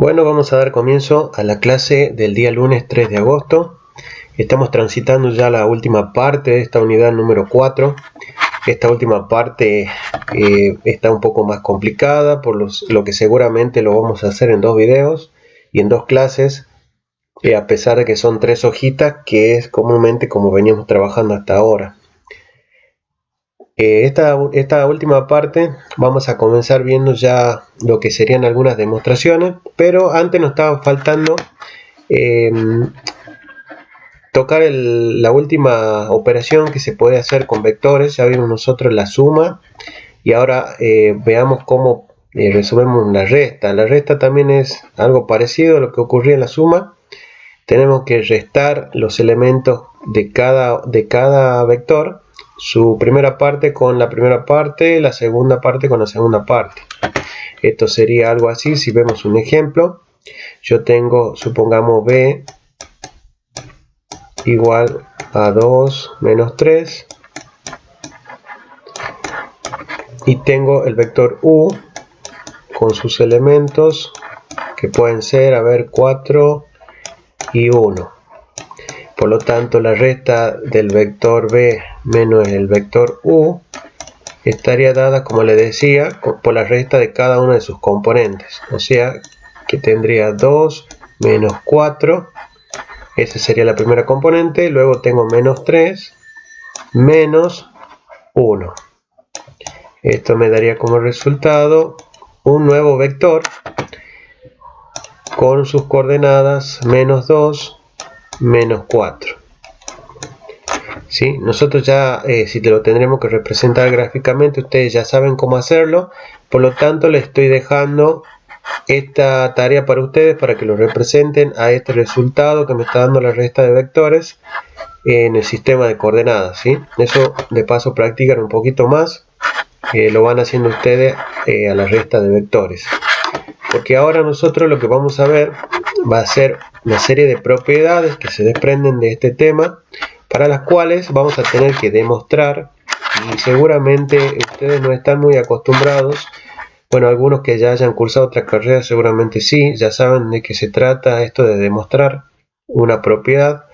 Bueno, vamos a dar comienzo a la clase del día lunes 3 de agosto. Estamos transitando ya la última parte de esta unidad número 4. Esta última parte está un poco más complicada, por lo que seguramente lo vamos a hacer en dos videos y en dos clases, a pesar de que son 3 hojitas, que es comúnmente como veníamos trabajando hasta ahora. Esta última parte vamos a comenzar viendo ya lo que serían algunas demostraciones, pero antes nos estaba faltando tocar la última operación que se puede hacer con vectores. Ya vimos nosotros la suma y ahora veamos cómo resolvemos la resta. La resta también es algo parecido a lo que ocurría en la suma. Tenemos que restar los elementos de cada vector, su primera parte con la primera parte, la segunda parte con la segunda parte. Esto sería algo así. Si vemos un ejemplo, yo tengo, supongamos, b igual a 2 menos 3 y tengo el vector u con sus elementos que pueden ser, 4 y 1. Por lo tanto, la resta del vector b menos el vector u estaría dada, como le decía, por la resta de cada uno de sus componentes. O sea, que tendría 2 menos 4. Esa sería la primera componente. Luego tengo menos 3 menos 1. Esto me daría como resultado un nuevo vector con sus coordenadas menos 2, menos 4. ¿Sí? Nosotros ya, si te lo tendremos que representar gráficamente, ustedes ya saben cómo hacerlo. Por lo tanto, les estoy dejando esta tarea para ustedes, para que lo representen a este resultado que me está dando la resta de vectores en el sistema de coordenadas, ¿sí? Eso de paso practican un poquito más, lo van haciendo ustedes a la resta de vectores. Porque ahora nosotros lo que vamos a ver va a ser una serie de propiedades que se desprenden de este tema, para las cuales vamos a tener que demostrar, y seguramente ustedes no están muy acostumbrados. Bueno, algunos que ya hayan cursado otra carrera seguramente sí, ya saben de qué se trata esto de demostrar una propiedad,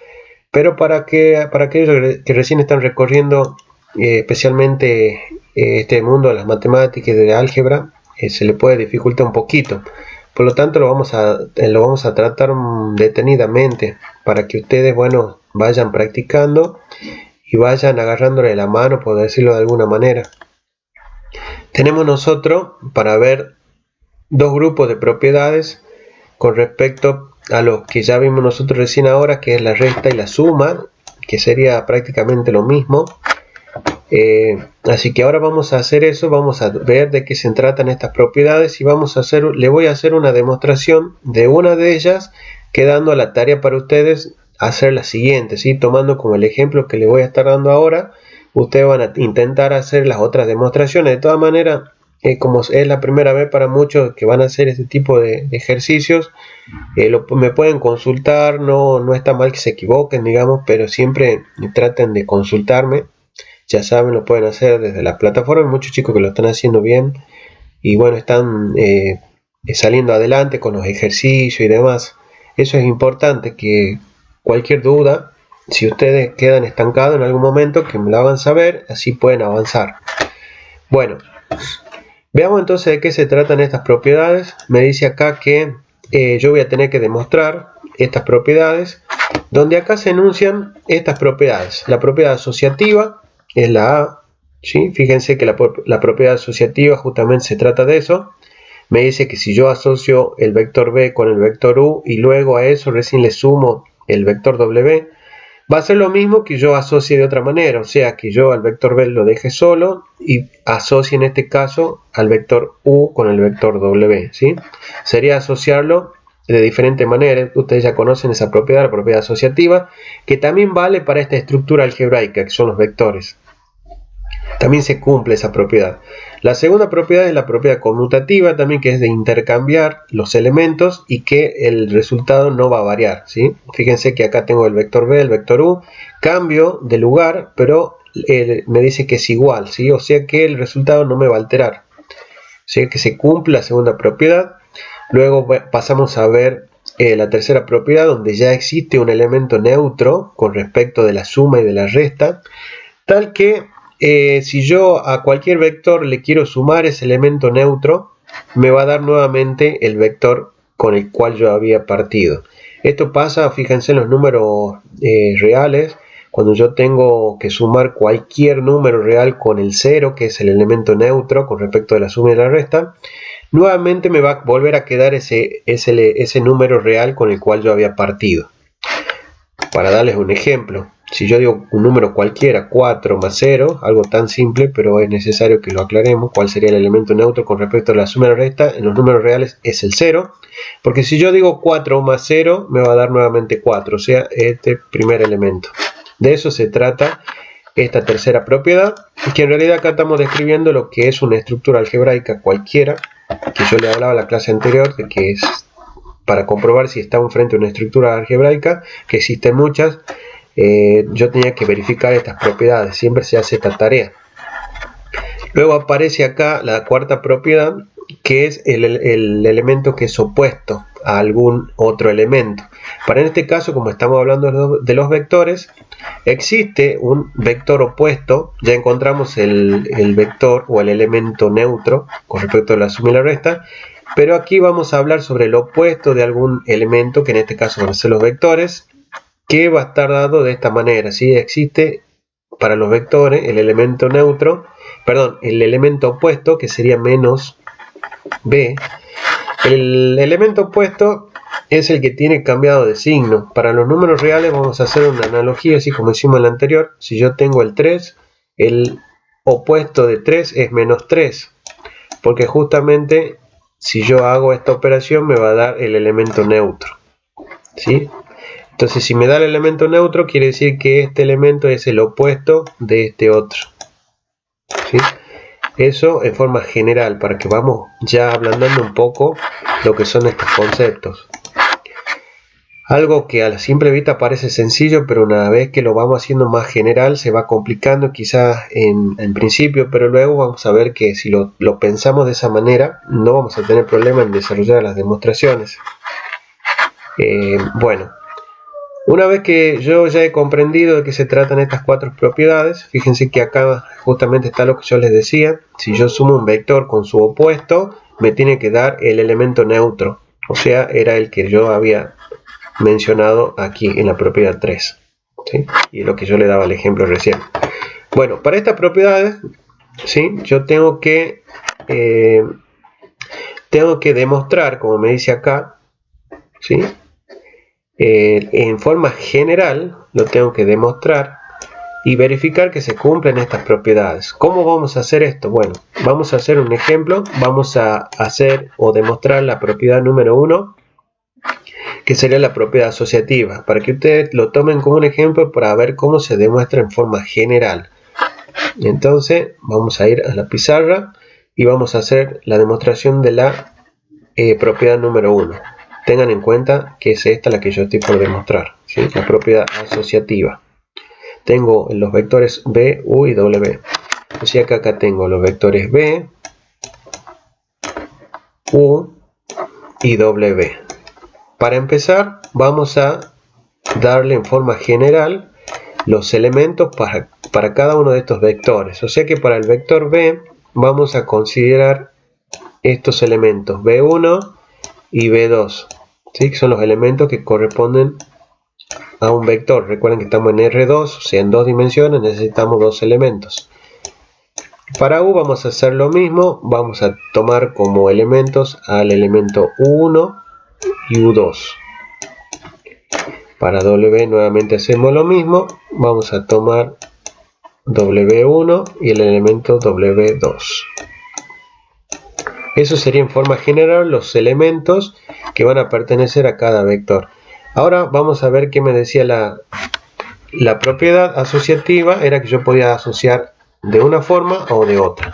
pero para aquellos que recién están recorriendo especialmente este mundo de las matemáticas y de álgebra, se le puede dificultar un poquito. Por lo tanto, lo vamos a tratar detenidamente para que ustedes, bueno, vayan practicando y vayan agarrándole la mano, por decirlo de alguna manera. Tenemos nosotros para ver dos grupos de propiedades con respecto a los que ya vimos nosotros recién ahora, que es la resta y la suma, que sería prácticamente lo mismo. Así que ahora vamos a hacer eso, vamos a ver de qué se tratan estas propiedades y le voy a hacer una demostración de una de ellas, quedando la tarea para ustedes hacer la siguiente, ¿sí? Tomando como el ejemplo que le voy a estar dando ahora, ustedes van a intentar hacer las otras demostraciones. De todas maneras, como es la primera vez para muchos que van a hacer este tipo de ejercicios, me pueden consultar, no está mal que se equivoquen, digamos, pero siempre traten de consultarme. Ya saben, lo pueden hacer desde la plataforma. Hay muchos chicos que lo están haciendo bien y bueno, están saliendo adelante con los ejercicios y demás. Eso es importante, que cualquier duda, si ustedes quedan estancados en algún momento, que me lo hagan saber, así pueden avanzar. Bueno, veamos entonces de qué se tratan estas propiedades. Me dice acá que yo voy a tener que demostrar estas propiedades, donde acá se enuncian estas propiedades. La propiedad asociativa es la A, ¿sí? Fíjense que la propiedad asociativa justamente se trata de eso. Me dice que si yo asocio el vector b con el vector u y luego a eso recién le sumo el vector w, va a ser lo mismo que yo asocie de otra manera, o sea que yo al vector b lo deje solo y asocie en este caso al vector u con el vector w, ¿sí? Sería asociarlo de diferente manera. Ustedes ya conocen esa propiedad, la propiedad asociativa, que también vale para esta estructura algebraica que son los vectores. También se cumple esa propiedad. La segunda propiedad es la propiedad conmutativa, también, que es de intercambiar los elementos y que el resultado no va a variar, ¿sí? Fíjense que acá tengo el vector b, el vector u, cambio de lugar, pero me dice que es igual, ¿sí? O sea que el resultado no me va a alterar. O sea que se cumple la segunda propiedad. Luego pasamos a ver la tercera propiedad, donde ya existe un elemento neutro con respecto de la suma y de la resta, tal que si yo a cualquier vector le quiero sumar ese elemento neutro, me va a dar nuevamente el vector con el cual yo había partido. Esto pasa, fíjense, en los números reales, cuando yo tengo que sumar cualquier número real con el 0, que es el elemento neutro con respecto de la suma y la resta, nuevamente me va a volver a quedar ese número real con el cual yo había partido. Para darles un ejemplo, si yo digo un número cualquiera, 4 más 0, algo tan simple, pero es necesario que lo aclaremos, cuál sería el elemento neutro con respecto a la suma y la resta, en los números reales es el 0, porque si yo digo 4 más 0, me va a dar nuevamente 4, o sea, este primer elemento. De eso se trata esta tercera propiedad, que en realidad acá estamos describiendo lo que es una estructura algebraica cualquiera, que yo le hablaba en la clase anterior, de que es para comprobar si estamos frente a una estructura algebraica, que existen muchas. Yo tenía que verificar estas propiedades, siempre se hace esta tarea. Luego aparece acá la cuarta propiedad, que es el elemento que es opuesto a algún otro elemento. Para en este caso, como estamos hablando de los vectores, existe un vector opuesto. Ya encontramos el vector o el elemento neutro con respecto a la suma y la resta, pero aquí vamos a hablar sobre el opuesto de algún elemento, que en este caso van a ser los vectores, que va a estar dado de esta manera. ¿Sí? Existe para los vectores el elemento neutro, perdón, el elemento opuesto, que sería menos b. El elemento opuesto es el que tiene cambiado de signo. Para los números reales vamos a hacer una analogía, así como hicimos en la anterior. Si yo tengo el 3, el opuesto de 3 es menos 3, porque justamente si yo hago esta operación me va a dar el elemento neutro. ¿Sí? Entonces, si me da el elemento neutro, quiere decir que este elemento es el opuesto de este otro. ¿Sí? Eso en forma general, para que vamos ya ablandando un poco lo que son estos conceptos. Algo que a la simple vista parece sencillo, pero una vez que lo vamos haciendo más general se va complicando quizás en principio, pero luego vamos a ver que si lo pensamos de esa manera no vamos a tener problema en desarrollar las demostraciones. Bueno, una vez que yo ya he comprendido de qué se tratan estas cuatro propiedades, fíjense que acá justamente está lo que yo les decía. Si yo sumo un vector con su opuesto, me tiene que dar el elemento neutro, o sea, era el que yo había mencionado aquí en la propiedad 3, ¿sí? Y lo que yo le daba el ejemplo recién. Bueno, para estas propiedades, ¿sí? Yo tengo que demostrar, como me dice acá, ¿sí? En forma general lo tengo que demostrar y verificar que se cumplen estas propiedades. ¿Cómo vamos a hacer esto? Bueno, vamos a hacer un ejemplo. Vamos a hacer o demostrar la propiedad número 1, que sería la propiedad asociativa, para que ustedes lo tomen como un ejemplo para ver cómo se demuestra en forma general. Entonces vamos a ir a la pizarra y vamos a hacer la demostración de la propiedad número 1. Tengan en cuenta que es esta la que yo estoy por demostrar, ¿sí? La propiedad asociativa. Tengo los vectores b, u y w. O sea que acá tengo los vectores b, u y w. Para empezar, vamos a darle en forma general los elementos para cada uno de estos vectores. O sea que para el vector b vamos a considerar estos elementos b1 y b2, ¿sí? Que son los elementos que corresponden a un vector. Recuerden que estamos en R2, o sea, en dos dimensiones necesitamos dos elementos. Para U vamos a hacer lo mismo, vamos a tomar como elementos al elemento U1 y U2. Para W nuevamente hacemos lo mismo, vamos a tomar W1 y el elemento W2. Eso sería en forma general los elementos que van a pertenecer a cada vector. Ahora vamos a ver qué me decía la propiedad asociativa. Era que yo podía asociar de una forma o de otra.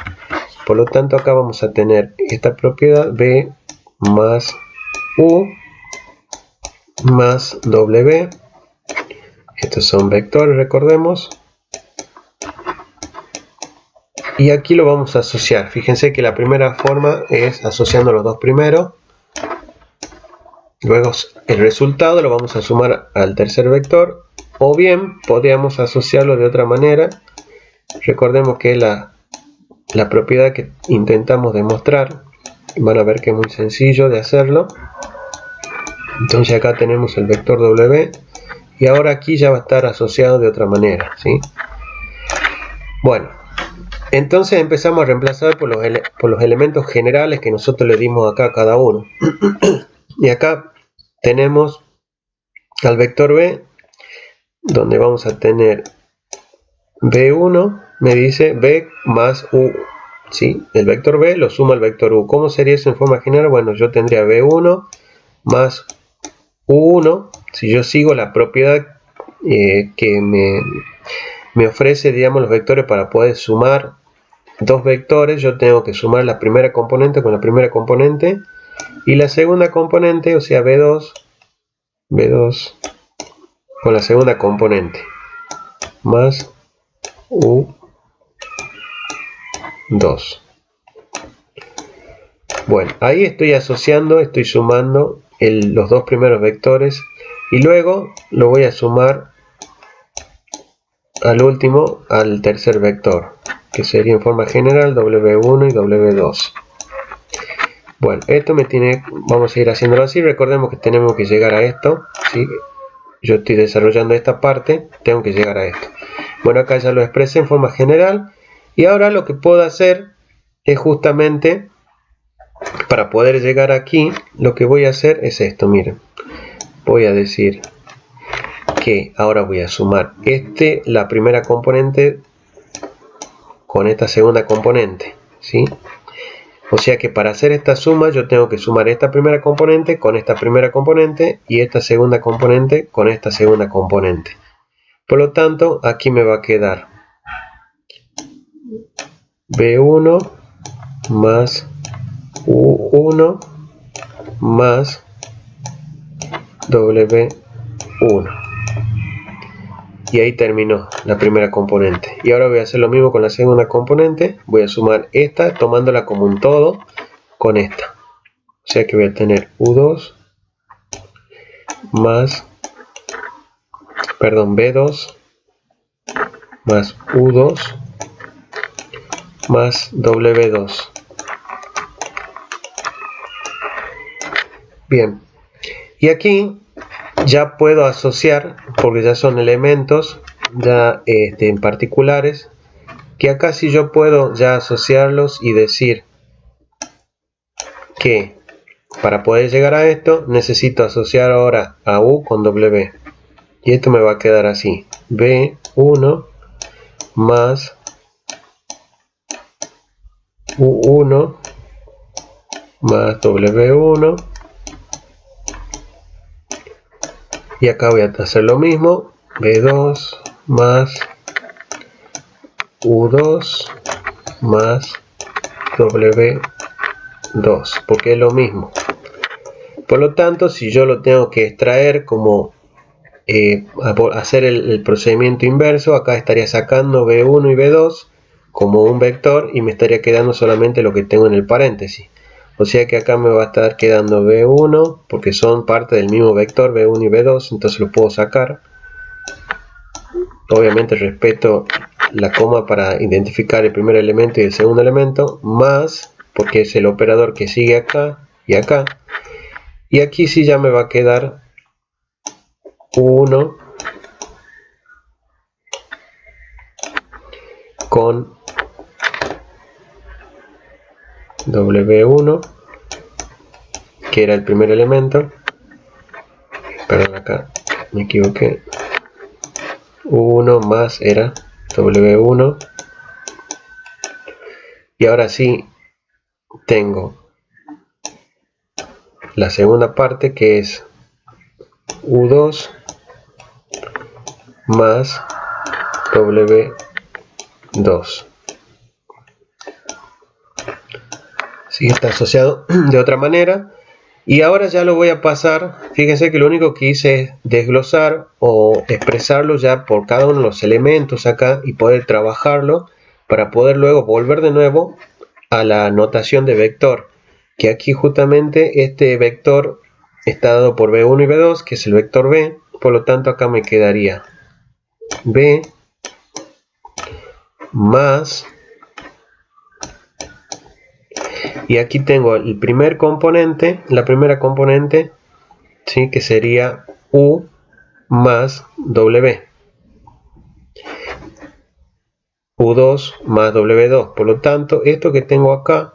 Por lo tanto, acá vamos a tener esta propiedad b más u más w. Estos son vectores, recordemos. Y aquí lo vamos a asociar. Fíjense que la primera forma es asociando los dos primeros. Luego el resultado lo vamos a sumar al tercer vector, o bien podríamos asociarlo de otra manera. Recordemos que la propiedad que intentamos demostrar, van a ver que es muy sencillo de hacerlo. Entonces acá tenemos el vector W y ahora aquí ya va a estar asociado de otra manera, ¿sí? Bueno, entonces empezamos a reemplazar por los elementos generales que nosotros le dimos acá a cada uno. Y acá tenemos al vector B, donde vamos a tener B1, me dice B más U, ¿sí? El vector B lo suma al vector U. ¿Cómo sería eso en forma general? Bueno, yo tendría B1 más U1, si yo sigo la propiedad que me ofrece, digamos, los vectores para poder sumar dos vectores. Yo tengo que sumar la primera componente con la primera componente y la segunda componente, o sea B2 con la segunda componente, más U2. Bueno, ahí estoy asociando, estoy sumando los dos primeros vectores y luego lo voy a sumar al último, al tercer vector, que sería en forma general W1 y W2. Bueno, esto vamos a ir haciéndolo así. Recordemos que tenemos que llegar a esto, ¿sí? Yo estoy desarrollando esta parte, tengo que llegar a esto. Bueno, acá ya lo expresé en forma general y ahora lo que puedo hacer es justamente, para poder llegar aquí, lo que voy a hacer es esto. Miren, voy a decir que ahora voy a sumar la primera componente con esta segunda componente, ¿sí? O sea que para hacer esta suma yo tengo que sumar esta primera componente con esta primera componente y esta segunda componente con esta segunda componente. Por lo tanto, aquí me va a quedar B1 más U1 más W1. Y ahí terminó la primera componente. Y ahora voy a hacer lo mismo con la segunda componente. Voy a sumar esta tomándola como un todo con esta. O sea que voy a tener U2 más, B2 más U2 más W2. Bien. Y aquí ya puedo asociar, porque ya son elementos ya en particulares, que acá sí yo puedo ya asociarlos y decir que para poder llegar a esto necesito asociar ahora a U con W. Y esto me va a quedar así: B1 más U1 más W1. Y acá voy a hacer lo mismo: B2 más U2 más W2, porque es lo mismo. Por lo tanto, si yo lo tengo que extraer como hacer el procedimiento inverso, acá estaría sacando B1 y B2 como un vector y me estaría quedando solamente lo que tengo en el paréntesis. O sea que acá me va a estar quedando B1, porque son parte del mismo vector, B1 y B2, entonces lo puedo sacar. Obviamente respeto la coma para identificar el primer elemento y el segundo elemento, más, porque es el operador que sigue acá y acá. Y aquí sí ya me va a quedar 1 con W1, que era el primer elemento. Perdón, acá me equivoqué. 1 más era W1. Y ahora sí tengo la segunda parte, que es U2 más W2. Sí, está asociado de otra manera. Y ahora ya lo voy a pasar. Fíjense que lo único que hice es desglosar o expresarlo ya por cada uno de los elementos acá y poder trabajarlo para poder luego volver de nuevo a la notación de vector, que aquí justamente este vector está dado por B1 y B2, que es el vector B. Por lo tanto, acá me quedaría B más, y aquí tengo el primer componente, la primera componente, ¿sí? Que sería U más W, U2 más W2. Por lo tanto, esto que tengo acá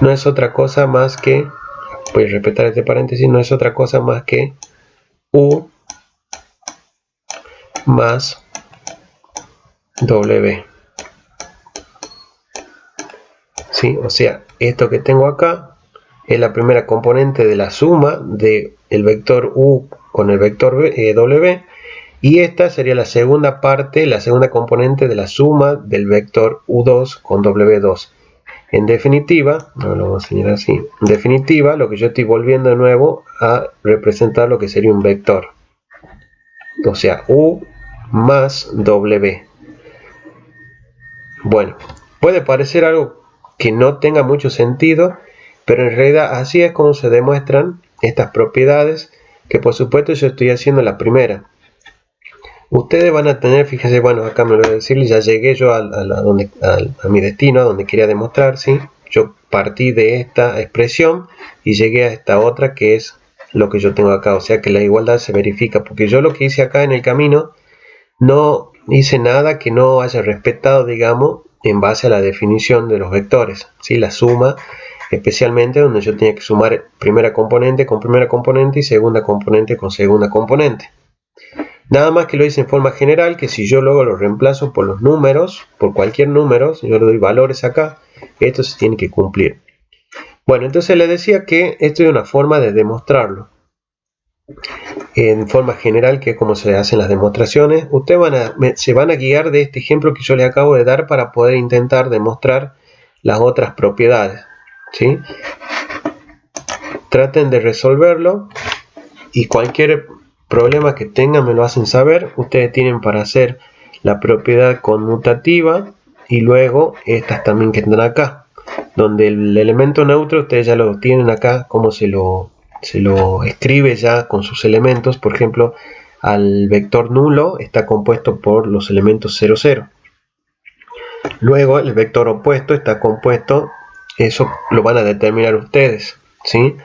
no es otra cosa más que, voy a respetar este paréntesis, no es otra cosa más que U más W. ¿Sí? O sea, esto que tengo acá es la primera componente de la suma del vector U con el vector W, y esta sería la segunda parte, la segunda componente de la suma del vector U2 con W2. En definitiva, no lo vamos a señalar así, en definitiva, lo que yo estoy volviendo de nuevo a representar lo que sería un vector. O sea, U más W. Bueno, puede parecer algo que no tenga mucho sentido, pero en realidad así es como se demuestran estas propiedades, que por supuesto yo estoy haciendo la primera. Ustedes van a tener, fíjense, bueno, acá me lo voy a decir, ya llegué yo a mi destino, a donde quería demostrar, ¿sí? Yo partí de esta expresión y llegué a esta otra, que es lo que yo tengo acá, o sea que la igualdad se verifica, porque yo lo que hice acá en el camino, no hice nada que no haya respetado, digamos, en base a la definición de los vectores, ¿sí? La suma, especialmente donde yo tenía que sumar primera componente con primera componente y segunda componente con segunda componente. Nada más que lo hice en forma general, que si yo luego lo reemplazo por los números, por cualquier número, si yo le doy valores acá, esto se tiene que cumplir. Bueno, entonces les decía que esto es una forma de demostrarlo. En forma general, que es como se hacen las demostraciones, ustedes se van a guiar de este ejemplo que yo les acabo de dar para poder intentar demostrar las otras propiedades, ¿sí? Traten de resolverlo y cualquier problema que tengan me lo hacen saber. Ustedes tienen para hacer la propiedad conmutativa y luego estas también que están acá, donde el elemento neutro ustedes ya lo tienen acá, como se lo escribe ya con sus elementos. Por ejemplo, al vector nulo está compuesto por los elementos 0, 0. Luego el vector opuesto está compuesto, eso lo van a determinar ustedes, ¿sí?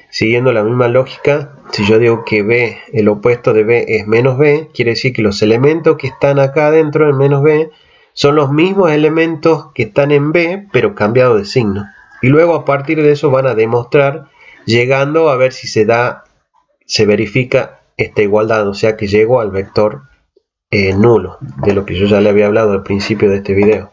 Siguiendo la misma lógica, si yo digo que B, el opuesto de B es menos B, quiere decir que los elementos que están acá adentro en menos B son los mismos elementos que están en B, pero cambiados de signo. Y luego a partir de eso van a demostrar, llegando a ver si se verifica esta igualdad, o sea que llego al vector nulo, de lo que yo ya le había hablado al principio de este video.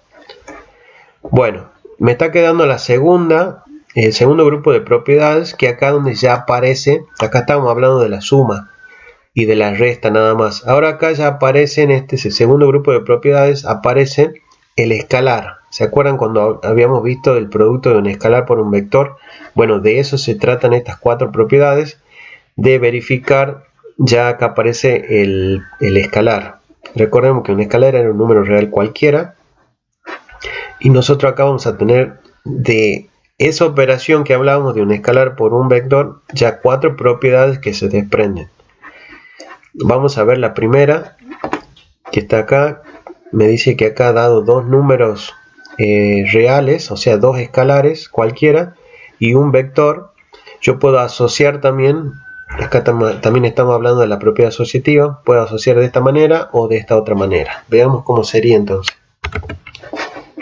Bueno, me está quedando el segundo grupo de propiedades, que acá donde ya aparece, acá estamos hablando de la suma y de la resta nada más. Ahora acá ya aparece en este segundo grupo de propiedades, aparece el escalar. ¿Se acuerdan cuando habíamos visto el producto de un escalar por un vector? Bueno, de eso se tratan estas cuatro propiedades, de verificar. Ya acá aparece el escalar. Recordemos que un escalar era un número real cualquiera, y nosotros acá vamos a tener de esa operación que hablábamos de un escalar por un vector, ya cuatro propiedades que se desprenden. Vamos a ver la primera, que está acá. Me dice que acá, dado dos números reales, o sea, dos escalares cualquiera, y un vector, yo puedo asociar también, acá también estamos hablando de la propiedad asociativa, puedo asociar de esta manera o de esta otra manera. Veamos cómo sería entonces.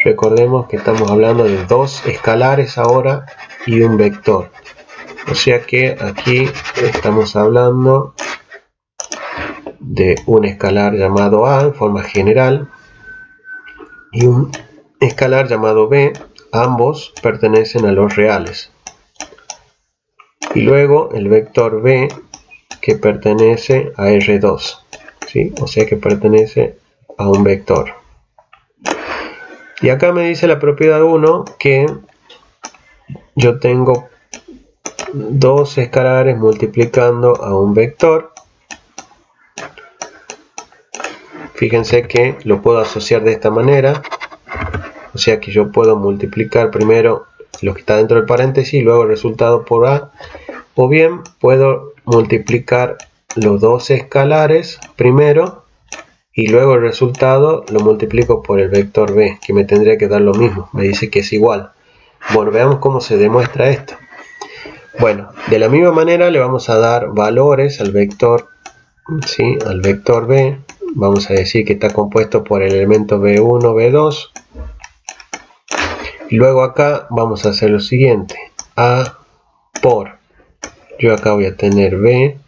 Recordemos que estamos hablando de dos escalares ahora y un vector. O sea que aquí estamos hablando de un escalar llamado A en forma general y un escalar llamado B. Ambos pertenecen a los reales. Y luego el vector B, que pertenece a R2. ¿Sí? O sea que pertenece a un vector. Y acá me dice la propiedad 1 que yo tengo dos escalares multiplicando a un vector. Fíjense que lo puedo asociar de esta manera. O sea que yo puedo multiplicar primero lo que está dentro del paréntesis, y luego el resultado por A, o bien puedo multiplicar los dos escalares primero y luego el resultado lo multiplico por el vector B, que me tendría que dar lo mismo, me dice que es igual. Bueno, veamos cómo se demuestra esto. Bueno, de la misma manera le vamos a dar valores al vector, ¿sí? Al vector B. Vamos a decir que está compuesto por el elemento B1, B2. Y luego acá vamos a hacer lo siguiente. A por, yo acá voy a tener B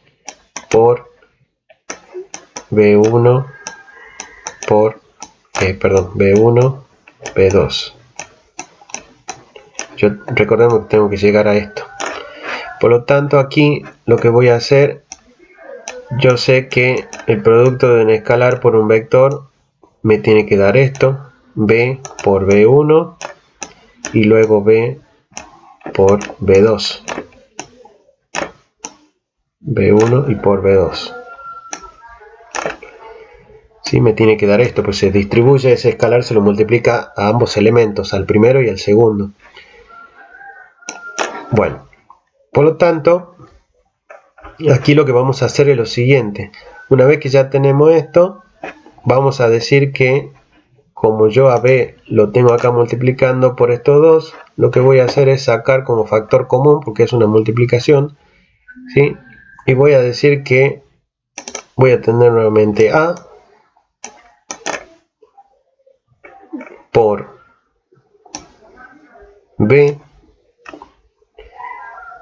por B1 por, B1, B2. Recordemos que tengo que llegar a esto. Por lo tanto, aquí lo que voy a hacer, yo sé que el producto de un escalar por un vector me tiene que dar esto, B por B1 y luego B por B2. B1 y por B2. ¿Sí? Me tiene que dar esto, pues se distribuye ese escalar, se lo multiplica a ambos elementos, al primero y al segundo. Bueno, por lo tanto, aquí lo que vamos a hacer es lo siguiente. Una vez que ya tenemos esto, vamos a decir que como yo a B lo tengo acá multiplicando por estos dos, lo que voy a hacer es sacar como factor común, porque es una multiplicación, ¿sí? Y voy a decir que voy a tener nuevamente A por B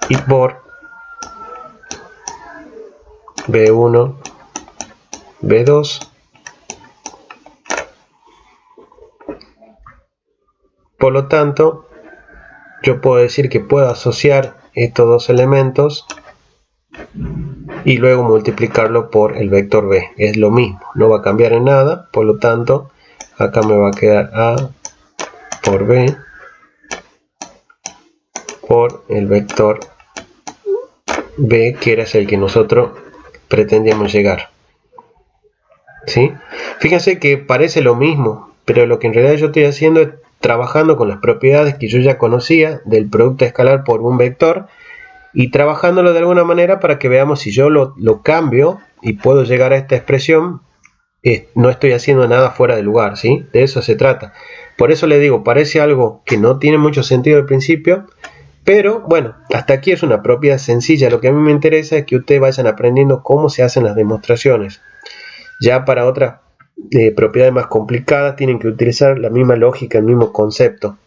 y por B1, B2. Por lo tanto, yo puedo decir que puedo asociar estos dos elementos y luego multiplicarlo por el vector B. Es lo mismo, no va a cambiar en nada. Por lo tanto, acá me va a quedar A por B por el vector B, que era el que nosotros pretendíamos llegar. ¿Sí? Fíjense que parece lo mismo, pero lo que en realidad yo estoy haciendo es trabajando con las propiedades que yo ya conocía del producto escalar por un vector y trabajándolo de alguna manera para que veamos si yo lo cambio y puedo llegar a esta expresión. No estoy haciendo nada fuera de lugar, ¿sí? De eso se trata. Por eso le digo, parece algo que no tiene mucho sentido al principio, pero bueno, hasta aquí es una propiedad sencilla. Lo que a mí me interesa es que ustedes vayan aprendiendo cómo se hacen las demostraciones. Ya para otras propiedades más complicadas tienen que utilizar la misma lógica, el mismo concepto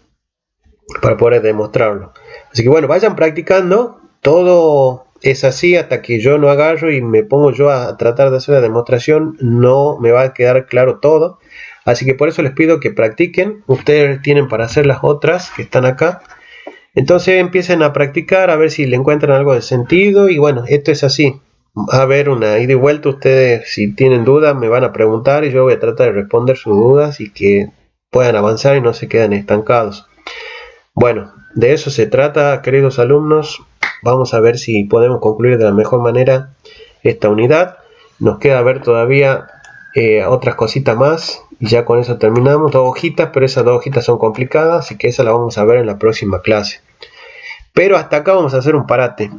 para poder demostrarlo. Así que bueno, vayan practicando. Todo es así hasta que yo no agarro y me pongo yo a tratar de hacer la demostración. No me va a quedar claro todo. Así que por eso les pido que practiquen. Ustedes tienen para hacer las otras que están acá. Entonces empiecen a practicar a ver si le encuentran algo de sentido. Y bueno, esto es así. Va a haber una ida y vuelta. Ustedes, si tienen dudas, me van a preguntar y yo voy a tratar de responder sus dudas y que puedan avanzar y no se queden estancados. Bueno, de eso se trata, queridos alumnos. Vamos a ver si podemos concluir de la mejor manera esta unidad. Nos queda ver todavía otras cositas más y ya con eso terminamos. 2 hojitas, pero esas 2 hojitas son complicadas, así que esa la vamos a ver en la próxima clase. Pero hasta acá vamos a hacer un parate,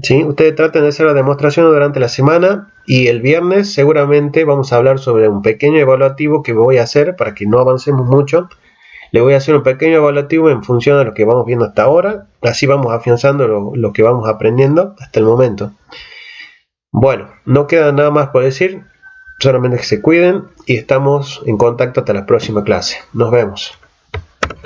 ¿sí? Ustedes traten de hacer la demostración durante la semana y el viernes seguramente vamos a hablar sobre un pequeño evaluativo que voy a hacer para que no avancemos mucho. Le voy a hacer un pequeño evaluativo en función de lo que vamos viendo hasta ahora. Así vamos afianzando lo que vamos aprendiendo hasta el momento. Bueno, no queda nada más por decir. Solamente que se cuiden y estamos en contacto hasta la próxima clase. Nos vemos.